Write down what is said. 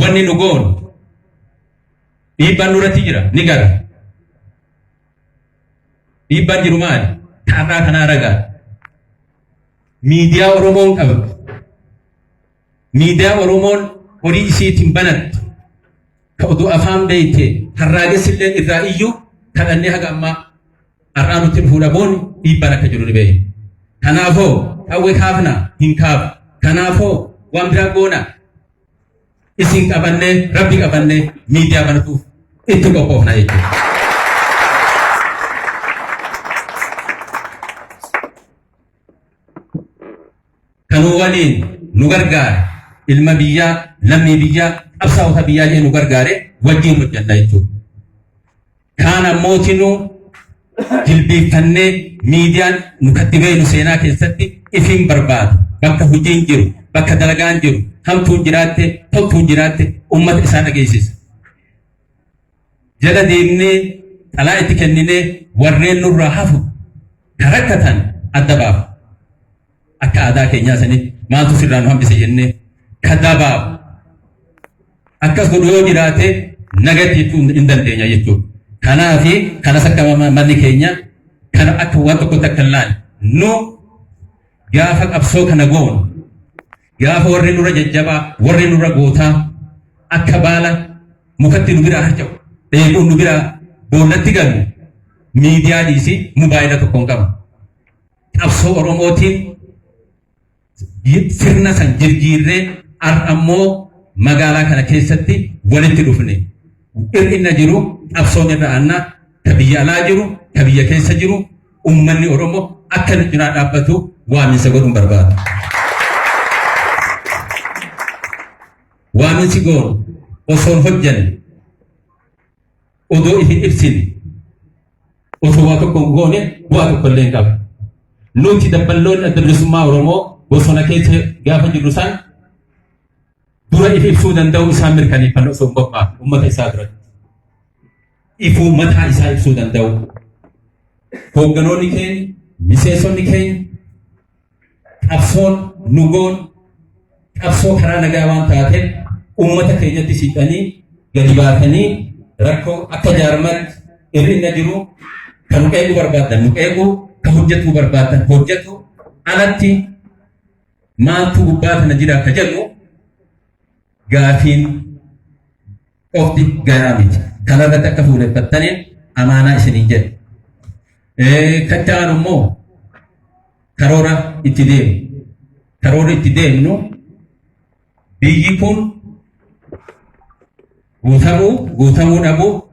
wanni nu goonu dhiibbaan nurratti jira ni gara dhiibbaan jiru maali taarraa kanaa ragaa miidiyaa Oromoon qaba miidiyaa Oromoon horii isiitiin banattu ka oduu afaan beeyte harraagessillee irraa iyyuu kadhannee haga ammaa har'aa nutti fuudhamoon dhiibbaan akka jiru ni beeyi kanaafoo qawwee kaafna hin kaafu kanaafoo waan biraa goona isin qabannee rabbi qabannee miidiyaa banatuuf itti qophoofna jechuudha. Kanuu waliin nu gargaare ilma biyyaa lammii biyyaa qabsaa'ota biyyaa jee nu gargaare wajjin hojjanna jechuudha. Kaan ammootinuu jilbeeffannee miidiyaan nu kattibee nu seenaa keessatti ifiin barbaadu bakka hojiin jiru bakka dalagaan jiru hamtuun jiraatte toltuun jiraatte ummata isaa dhageessisa. Jala deemnee xalaa itti kenninee warreen nurraa hafu karakkatan adda baafu. Akka aadaa keenyaa sanitti maaltu sirraa nu hambise jennee kaddaa baafu. Akkas godhu yoo jiraate nagatti jechuu hin dandeenya jechuudha. Kanaafi kanas akka manni keenya kana akka waan tokkotti akka hin laanne nu gaafa qabsoo kana goonu gaafa warri nurra jajjabaa warri nurra gootaa akka baala mukatti nu biraa harca'u dheebuun nu biraa boollatti galu miidiyaa dhiisii mobaayila tokko hin qabu. Qabsoo Oromootiin sirna san jirjiirree ammoo magaalaa kana keessatti walitti dhufne. Ir'ina jiru qabsoon irra aanna ka biyya alaa jiru ka biyya keessa jiru ummanni Oromoo akka nu cinaa dhaabbatu waaminsa godhuun barbaada. Waaminsi goonu osoon hojjanne odoo ifi ibsine osoo waa tokko goone bu'aa tokko illee hin qabu. Nuti dabballoonni adda bilisummaa Oromoo bosona keessa gaafa jirru san dura ifi ibsuu danda'u isaan mirkaneeffannoo osoo hin qophaa'e uummata isaa duratti. Ifuu mataa isaa ibsuu danda'u. Hoogganoonni keenya, miseensonni keenya, qabsoon nu goon qabsoo karaa nagaa waan taateef uummata keenyatti siqanii gadi baatanii rakkoo akka jaarmatti irrina jiru kan nu qeequu barbaadan nu qeequu kan hojjetuu barbaadan hojjetu alatti maaltu gubbaa kana jira akka jedhu gaafiin qofti gayaa miti. Kanarratti akka fuudheffattaniin amaanaa isiniin jedhu. Kattaan immoo karoora itti deemu. Karoora itti deemnu biyyi kun guutamuu dhabuu